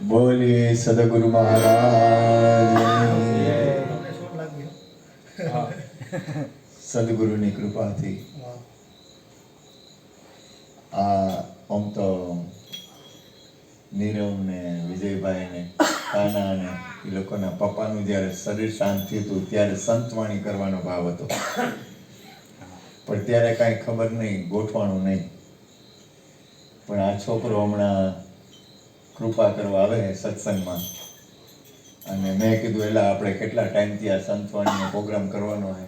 બોલીએ સદગુરુ મહારાજ સદગુરુની કૃપાથી આ આમ તો નીરવ ને વિજયભાઈ ને કાના ને એ લોકોના પપ્પાનું જ્યારે શરીર શાંત થયું હતું ત્યારે સંતવાણી કરવાનો ભાવ હતો, પણ ત્યારે કાંઈ ખબર નહીં, ગોઠવાનું નહીં. પણ આ છોકરો હમણાં કૃપા કરવા આવે સત્સંગમાં, અને મેં કીધું એટલે આપણે કેટલા ટાઈમથી આ સંતવાણીનો પ્રોગ્રામ કરવાનો છે.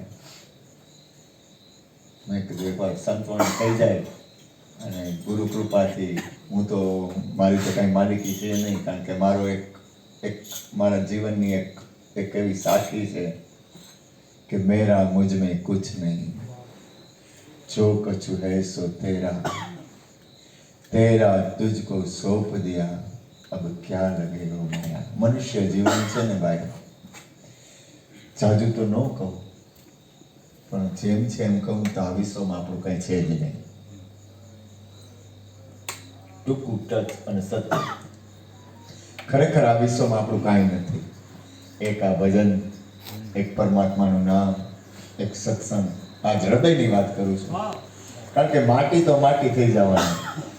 મેં કીધું એકવાર સંતવાણી થઈ જાય અને ગુરુ કૃપાથી, હું તો મારી તો કાંઈ માલિકી છે નહીં, કારણ કે મારો એક મારા જીવનની એક એવી સાખી છે કે મેરા મુझ में कुछ नहीं, जो कछु है सो तेरा, तेरा तुझको सौंप दिया, अब क्या लगेगा मेरा. મનુષ્ય જીવન છે ને ભાઈ, જાજુ તો ન કહું, પણ જેમ છે એમ કહું તો આ વિશ્વમાં આપણું કંઈ છે જ નહીં. ટૂંકું ટચ અને સત્ય, ખરેખર આ વિશ્વમાં આપણું કાંઈ નથી. એક આ ભજન, એક પરમાત્માનું નામ, એક સત્સંગ. આજ હૃદયની વાત કરું છું, કારણ કે માટી તો માટી થઈ જવાની,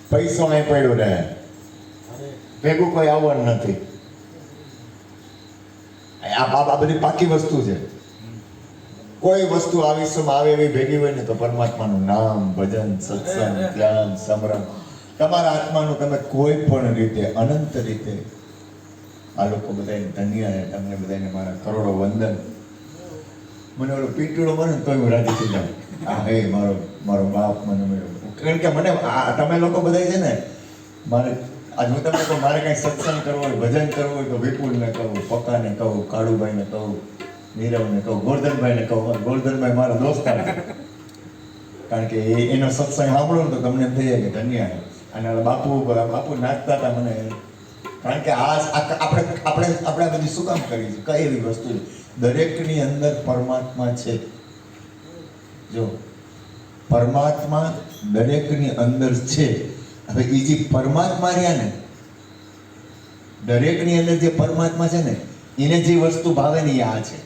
પૈસો અહીં પડ્યો રહે, ભેગું કોઈ આવવાનું નથી. આ બધી પાકી વસ્તુ છે. કોઈ વસ્તુ આ વિશ્વમાં આવે એવી ભેગી હોય ને તો પરમાત્માનું નામ, ભજન, સત્સંગ, ધ્યાન, સમરણ, તમારા આત્માનું તમે કોઈ પણ રીતે, અનંત રીતે. આ લોકો બધાને ધન્ય, તમને બધાને મારા કરોડો વંદન. મને ઓલો પીટુડો મને તોય હું રાજી થઈ જાઉં. હા હે મારો બાપ મને મળ્યો, કારણ કે મને તમે લોકો બધા છે ને, મારે આજ હું તમને કહું, મારે કંઈ સત્સંગ કરવો હોય, ભજન કરવું હોય તો વિપુલને કહું, પપ્પાને કહું, કાળુભાઈને કહું, નીરવને કહું, ગોરધનભાઈને કહું. ગોરધનભાઈ મારા દોસ્તાર છે, કારણ કે એનો સત્સંગ સાંભળો ને તો તમને એમ થઈ જાય કે ધન્ય. અને બાપુ નાચતા હતા મને, કારણ કે આપણે બધી શું કામ કરી છે, કઈ એવી વસ્તુ છે, દરેકની અંદર પરમાત્મા છે. જો પરમાત્મા દરેકની અંદર છે. હવે એ જે પરમાત્મા રહ્યા ને, દરેકની અંદર જે પરમાત્મા છે ને, એને જે વસ્તુ ભાવે ને એ આ છે.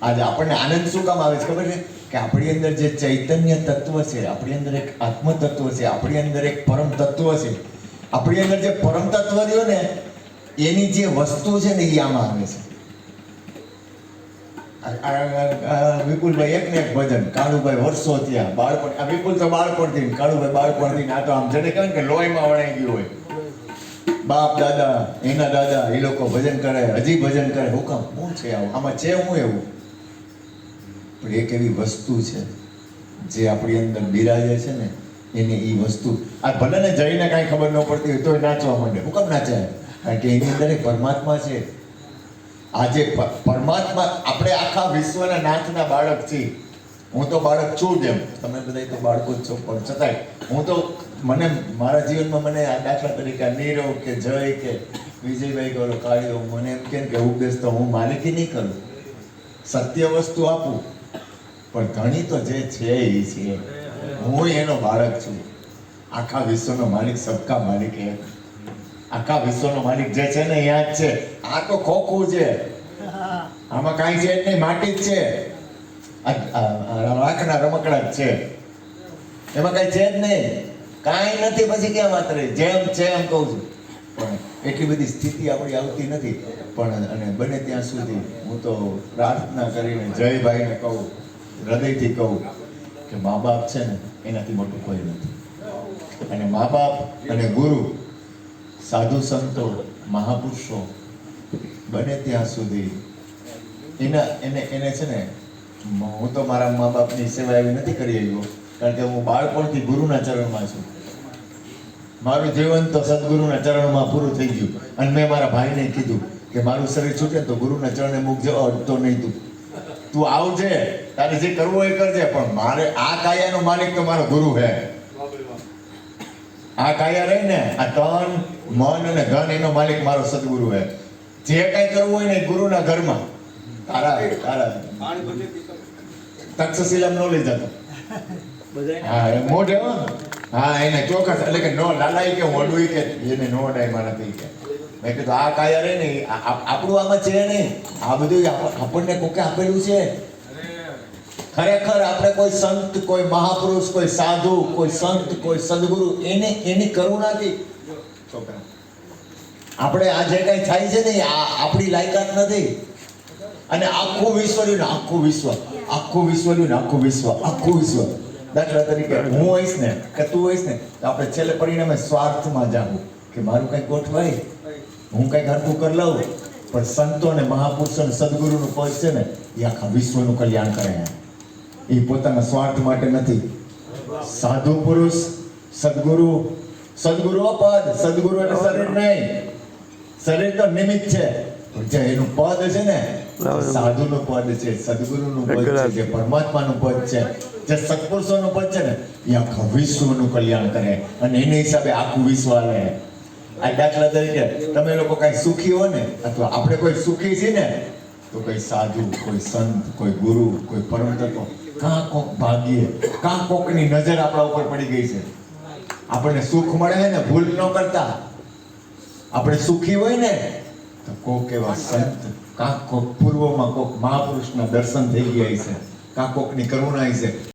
આજે આપણને આનંદ શું કામ આવે છે ખબર છે? કે આપણી અંદર જે ચૈતન્ય તત્વ છે, આપણી અંદર એક આત્મ તત્વ છે, આપણી અંદર એક પરમ તત્વ છે. આપણી અંદર જે પરમ તત્વ રહ્યો ને, એની જે વસ્તુ છે ને એ આમાં આવે છે. વિપુલભાઈ એક ને એક ભજન, કાળુભાઈ વર્ષો થયા, બાળપણ, આ વિપુલ તો બાળપણથી, કાળુભાઈ બાળપણથી, આ તો આમ જેને કહેવાય ને કે લોહીમાં વણાઈ ગયું હોય. બાપ દાદા, એના દાદા, એ લોકો ભજન કરે, હજી ભજન કરે. હું કામ, શું છે આવું, આમાં છે હું એવું? પણ એક એવી વસ્તુ છે જે આપણી અંદર બિરાજે છે ને, એને એ વસ્તુ, આ ભલે ને જઈને કાંઈ ખબર ન પડતી હોય તોય નાચવા માંડે. હું કામ નાચે? કારણ કે એની અંદર એક પરમાત્મા છે. આજે પરમાત્મા, આપણે આખા વિશ્વના નાથના બાળક છીએ. હું તો બાળક છું જ, એમ તમે બધા તો બાળકો જ છો, પણ છતાંય હું તો, મને મારા જીવનમાં મને આ દાખલા તરીકે નીરવ કે જય કે વિજયભાઈ કરો, કાળીઓ મને એમ કે ઉપદેશ તો હું માલિકી નહીં કરું, સત્ય વસ્તુ આપું, પણ ધણી તો જે છે એ છે. હું એનો બાળક છું. આખા વિશ્વનો માલિક, સબકા માલિક એક. આખા વિશ્વનો માલિક જે છે ને અહીંયા જ છે. આ તો ખોખું છે, આમાં કાંઈ છે જ નહીં, માટી જ છે. રાખના રમકડા જ છે, એમાં કાંઈ છે જ નહીં, કાંઈ નથી. પછી ક્યાં વાત રહી? જેમ છે એમ કહું છું. પણ એટલી બધી સ્થિતિ આપણી આવતી નથી. પણ અને બને ત્યાં સુધી હું તો પ્રાર્થના કરીને જયભાઈને કહું, હૃદયથી કહું કે મા બાપ છે ને એનાથી મોટું કોઈ નથી. અને મા બાપ અને ગુરુ, સાધુ સંતો, મહાપુરુષો, બને ત્યાં સુધી એને છે ને, હું તો મારા મા બાપની સેવા એવી નથી કરી આવ્યો, કારણ કે હું બાળપણથી ગુરુના ચરણમાં છું. મારું જીવન તો સદગુરુના ચરણમાં પૂરું થઈ ગયું. અને મેં મારા ભાઈને કીધું કે મારું શરીર છૂટે તો ગુરુના ચરણે મૂકજો, અડતો નહીં તું આવજે, તારે જે કરવું હોય કરજે, પણ મારે આ કાયાનો માલિક તો મારો ગુરુ હે. આ કાયા રહી ને, આ તન, મન અને ધન, એનો માલિક મારો સદગુરુ હે. જે કઈ કરવું હોય ને ગુરુના ઘરમાં. તારા તક્ષશિલા નો લઈ જતો, હા મોઢે હા એને ચોક્કસ એટલે કે નો લાલાઈ કે ઓડવી કે એને નો ડાયમાં નથી કે મેં કીધું આ કાયા રે ને આપણું આમાં છે નહીં આ બધું આપણને કોકે આપેલું છે ખરેખર આપણે કોઈ સંત કોઈ મહાપુરુષ કોઈ સાધુ કોઈ સંત કોઈ સદગુરુ એની કરુણાથી છોકરા આપણે આ જે કઈ થાય છે ને આ આપણી લાયકાત નથી અને આખું વિશ્વ રહ્યું ને આખું વિશ્વ આખું વિશ્વ રહ્યું ને આખું વિશ્વ દાખલા તરીકે હું હોઈશ ને કે તું હોઈશ ને તો આપણે છેલ્લે પરિણામે સ્વાર્થમાં જાવું કે મારું કંઈક ગોઠવાય હું કંઈક હરખું કરી લઉં પણ સંતો અને મહાપુરુષો અને સદગુરુનું પદ છે ને એ આખા વિશ્વનું કલ્યાણ કરે એ પોતાના સ્વાર્થ માટે નથી સાધુ પુરુષ સદગુરુ પદ સદગુરુ એટલે શરીર નહીં શરીર તો નિમિત્ત છે જે એનું પદ છે ને સાધુનું પદ છે સદગુરુનું પદ છે જે પરમાત્માનું પદ છે જે સત્પુરુષોનું પદ છે ને એ આખા વિશ્વનું કલ્યાણ કરે અને એને હિસાબે આખું વિશ્વ હાલે આ દાખલા તરીકે તમે લોકો કઈ સુખી હો ને અથવા આપણે કોઈ સુખી છીએ ને તો કોઈ સાધુ કોઈ સંત કોઈ ગુરુ કોઈ પરમ તત્વ કાં કોક ભાગ્ય કાં કોકની નજર આપણા ઉપર પડી ગઈ છે આપણને સુખ મળે ને ભૂલ ન કરતા આપણે સુખી હોય ને તો કોક એવા સંત કાં કોક પૂર્વમાં કોક મહાપુરુષના દર્શન થઈ ગયા છે કાં કોકની કરુણા છે